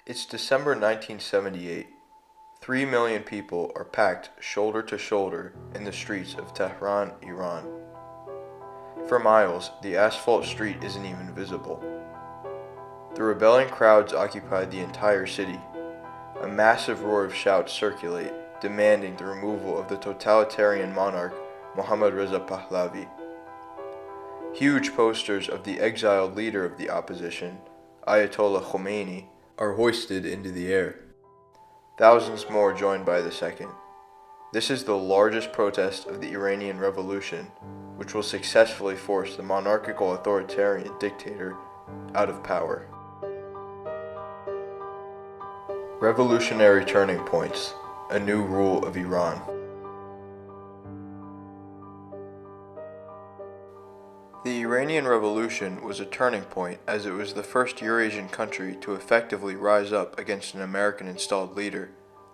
It's December 1978. 3 million people are packed shoulder to shoulder in the streets of Tehran, Iran. For miles, the asphalt street isn't even visible. The rebelling crowds occupy the entire city. A massive roar of shouts circulate, demanding the removal of the totalitarian monarch Mohammad Reza Pahlavi. Huge posters of the exiled leader of the opposition, Ayatollah Khomeini, are hoisted into the air. Thousands more join by the second. This is the largest protest of the Iranian Revolution, which will successfully force the monarchical authoritarian dictator out of power. Revolutionary turning points, a new rule of Iran. The Iranian Revolution was a turning point as it was the first Eurasian country to effectively rise up against an American-installed leader,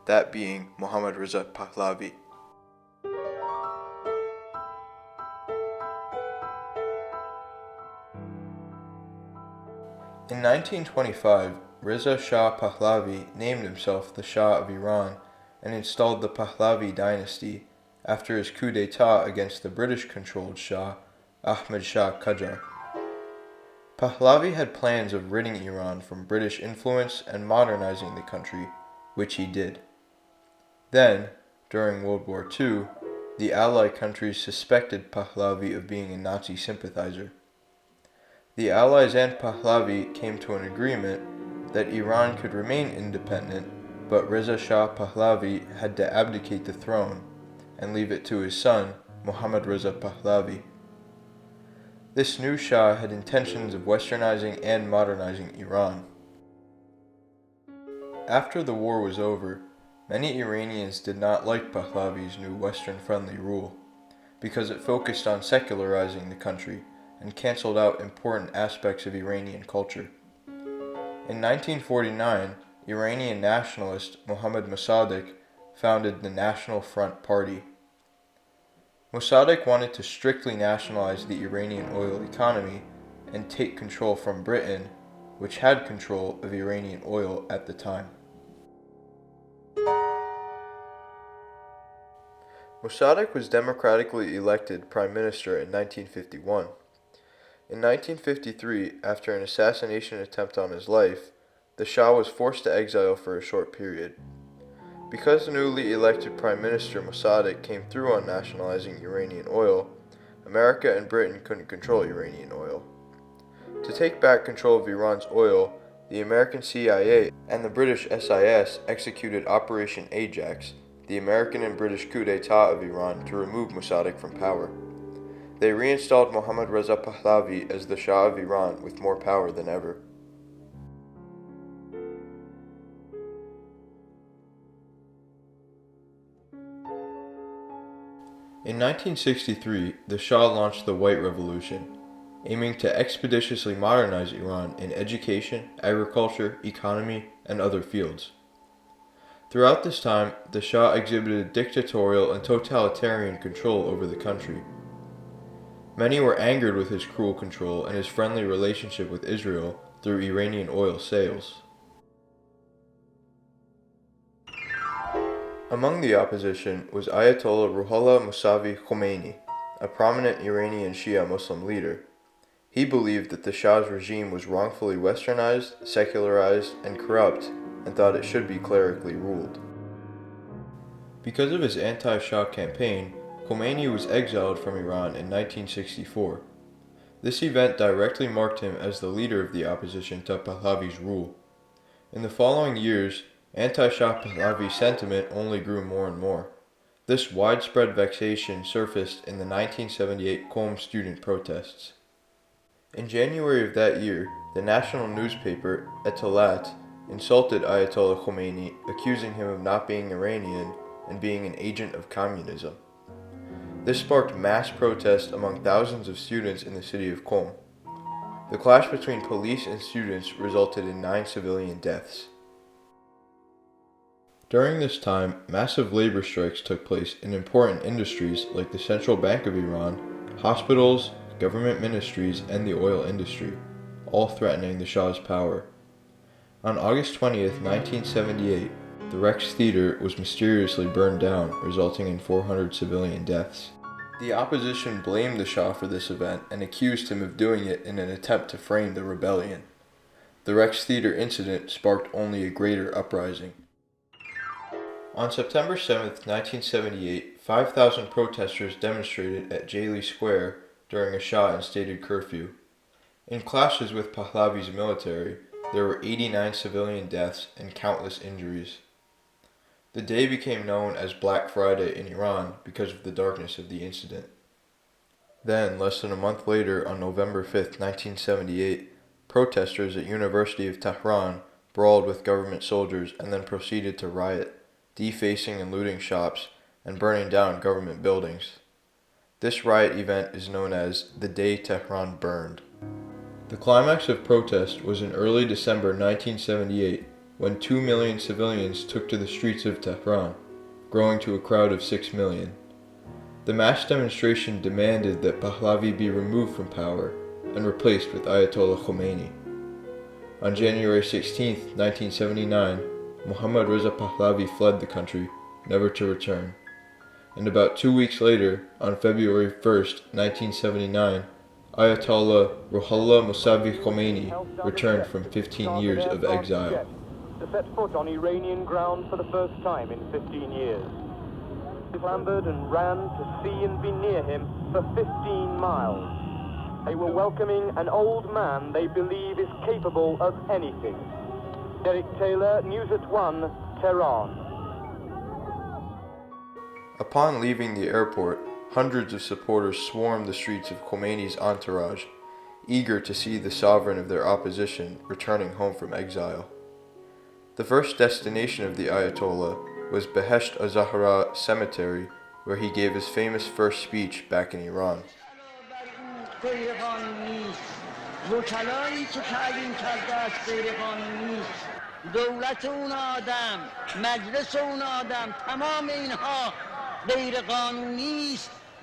that being Mohammad Reza Pahlavi. In 1925, Reza Shah Pahlavi named himself the Shah of Iran and installed the Pahlavi dynasty after his coup d'etat against the British-controlled Shah, Ahmad Shah Qajar. Pahlavi had plans of ridding Iran from British influence and modernizing the country, which he did. Then, during World War II, the Allied countries suspected Pahlavi of being a Nazi sympathizer. The Allies and Pahlavi came to an agreement that Iran could remain independent, but Reza Shah Pahlavi had to abdicate the throne and leave it to his son, Mohammad Reza Pahlavi. This new Shah had intentions of westernizing and modernizing Iran. After the war was over, many Iranians did not like Pahlavi's new Western-friendly rule, because it focused on secularizing the country and canceled out important aspects of Iranian culture. In 1949, Iranian nationalist Mohammad Mossadegh founded the National Front Party. Mossadegh wanted to strictly nationalize the Iranian oil economy and take control from Britain, which had control of Iranian oil at the time. Mossadegh was democratically elected prime minister in 1951. In 1953, after an assassination attempt on his life, the Shah was forced to exile for a short period. Because the newly elected Prime Minister Mossadegh came through on nationalizing Iranian oil, America and Britain couldn't control Iranian oil. To take back control of Iran's oil, the American CIA and the British SIS executed Operation Ajax, the American and British coup d'etat of Iran to remove Mossadegh from power. They reinstalled Mohammad Reza Pahlavi as the Shah of Iran with more power than ever. In 1963, the Shah launched the White Revolution, aiming to expeditiously modernize Iran in education, agriculture, economy, and other fields. Throughout this time, the Shah exhibited dictatorial and totalitarian control over the country. Many were angered with his cruel control and his friendly relationship with Israel through Iranian oil sales. Among the opposition was Ayatollah Ruhollah Mossavi Khomeini, a prominent Iranian Shia Muslim leader. He believed that the Shah's regime was wrongfully westernized, secularized, and corrupt, and thought it should be clerically ruled. Because of his anti-Shah campaign, Khomeini was exiled from Iran in 1964. This event directly marked him as the leader of the opposition to Pahlavi's rule. In the following years, anti-Shah Pahlavi sentiment only grew more and more. This widespread vexation surfaced in the 1978 Qom student protests. In January of that year, the national newspaper, Etalat, insulted Ayatollah Khomeini, accusing him of not being Iranian and being an agent of communism. This sparked mass protest among thousands of students in the city of Qom. The clash between police and students resulted in 9 civilian deaths. During this time, massive labor strikes took place in important industries like the Central Bank of Iran, hospitals, government ministries, and the oil industry, all threatening the Shah's power. On August 20th, 1978, the Rex Theater was mysteriously burned down, resulting in 400 civilian deaths. The opposition blamed the Shah for this event and accused him of doing it in an attempt to frame the rebellion. The Rex Theater incident sparked only a greater uprising. On September 7th, 1978, 5,000 protesters demonstrated at Jali Square during a Shah-instated curfew. In clashes with Pahlavi's military, there were 89 civilian deaths and countless injuries. The day became known as Black Friday in Iran because of the darkness of the incident. Then, less than a month later, on November 5th, 1978, protesters at University of Tehran brawled with government soldiers and then proceeded to riot, defacing and looting shops and burning down government buildings. This riot event is known as the Day Tehran Burned. The climax of protest was in early December 1978 when 2 million civilians took to the streets of Tehran, growing to a crowd of 6 million. The mass demonstration demanded that Pahlavi be removed from power and replaced with Ayatollah Khomeini. On January 16, 1979, Mohammad Reza Pahlavi fled the country, never to return. And about 2 weeks later, on February 1, 1979, Ayatollah Ruhollah Mousavi Khomeini returned from 15 years of exile. To set foot on Iranian ground for the first time in 15 years. They clambered and ran to see and be near him for 15 miles. They were welcoming an old man they believe is capable of anything. Derek Taylor, News at 1, Tehran. Upon leaving the airport, hundreds of supporters swarmed the streets of Khomeini's entourage, eager to see the sovereign of their opposition returning home from exile. The first destination of the Ayatollah was Behesht Azahra Cemetery, where he gave his famous first speech back in Iran.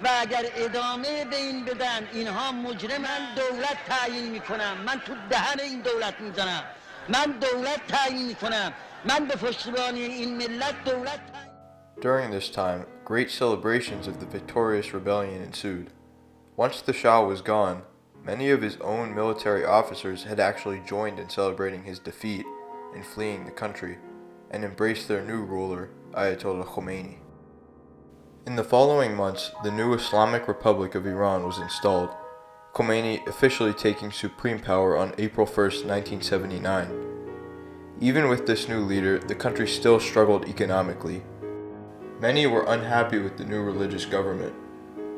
و اگر ادامه به این بدن اینها مجرمن دولت تعیین میکنم من تو دهن این دولت میزنم من دولت تعیین میکنم من به پشتیبانی این ملت دولت During this time, great celebrations of the victorious rebellion ensued. Once the Shah was gone, many of his own military officers had actually joined in celebrating his defeat and fleeing the country, and embraced their new ruler, Ayatollah Khomeini. In the following months, the new Islamic Republic of Iran was installed, Khomeini officially taking supreme power on April 1, 1979. Even with this new leader, the country still struggled economically. Many were unhappy with the new religious government.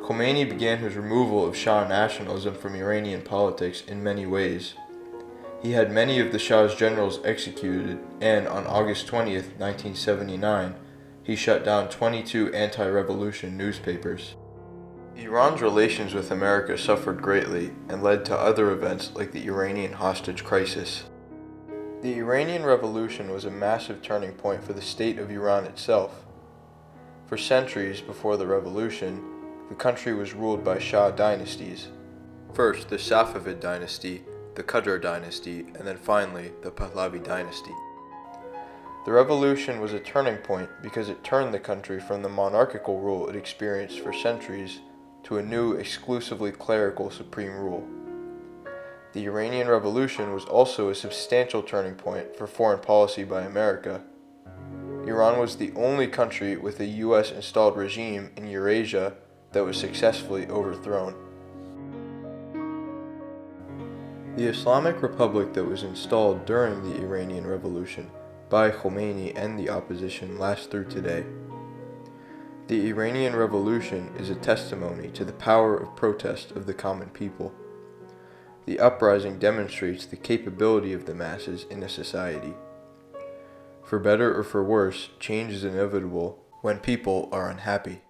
Khomeini began his removal of Shah nationalism from Iranian politics in many ways. He had many of the Shah's generals executed, and on August 20, 1979, he shut down 22 anti-revolution newspapers. Iran's relations with America suffered greatly and led to other events like the Iranian hostage crisis. The Iranian Revolution was a massive turning point for the state of Iran itself. For centuries before the revolution, the country was ruled by Shah dynasties. First, the Safavid dynasty, the Qadr dynasty, and then finally, the Pahlavi dynasty. The revolution was a turning point because it turned the country from the monarchical rule it experienced for centuries to a new, exclusively clerical supreme rule. The Iranian Revolution was also a substantial turning point for foreign policy by America. Iran was the only country with a US-installed regime in Eurasia that was successfully overthrown. The Islamic Republic that was installed during the Iranian Revolution by Khomeini and the opposition lasts through today. The Iranian Revolution is a testimony to the power of protest of the common people. The uprising demonstrates the capability of the masses in a society. For better or for worse, change is inevitable when people are unhappy.